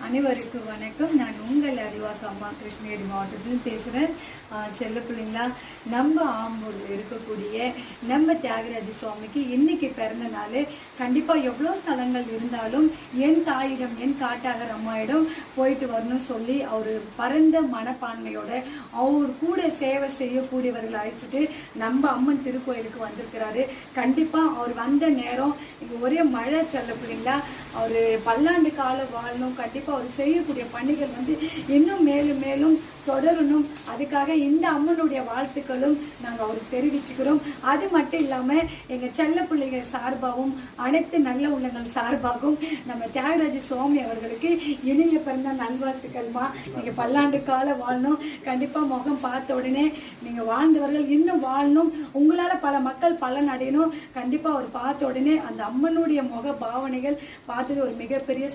அனைவருக்கும் வணக்கம். நான் உங்கள் அறிவாக்கு அம்மா கிருஷ்ணகிரி மாவட்டத்தில் பேசுகிறேன். செல்ல பிள்ளைங்களா, நம்ம ஆம்பூரில் இருக்கக்கூடிய நம்ம தியாகராஜ சுவாமிக்கு இன்னைக்கு பிறந்த நாள். கண்டிப்பாக எவ்வளோ ஸ்தலங்கள் இருந்தாலும் என் தாயிடம் என் காட்டாகர் அம்மாயிடம் போயிட்டு வரணும்னு சொல்லி அவர் பரந்த மனப்பான்மையோட அவர் கூட சேவை செய்யக்கூடியவர்களை அழைச்சிட்டு நம்ம அம்மன் திருக்கோயிலுக்கு வந்திருக்கிறாரு. கண்டிப்பாக அவர் வந்த நேரம் இங்கே ஒரே மழை. செல்ல பிள்ளைங்களா, அவர் பல்லாண்டு காலம் வாழணும். கண்டிப்பாக அவர் செய்யக்கூடிய பணிகள் இன்னும் மேலும் மேலும் தொடரணும். அதுக்காக இந்த அம்மனுடைய வாழ்த்துக்களும் நாங்கள் அவருக்கு தெரிவிச்சுக்கிறோம். அது மட்டும் இல்லாமல் எங்கள் செல்ல பிள்ளைகள் சார்பாகவும் அனைத்து நல்ல உள்ளங்கள் சார்பாகவும் நம்ம தியாகராஜ சுவாமி அவர்களுக்கு இனிய பிறந்த நல்வாழ்த்துக்கள்மா. நீங்கள் பல்லாண்டு காலம் வாழணும். கண்டிப்பாக முகம் பார்த்த உடனே நீங்கள் வாழ்ந்தவர்கள் இன்னும் வாழணும். உங்களால் பல மக்கள் பலன் அடையணும். கண்டிப்பாக அவர் பார்த்த உடனே அந்த அம்மனுடைய முக பாவனைகள் பார்த்தது ஒரு மிகப்பெரிய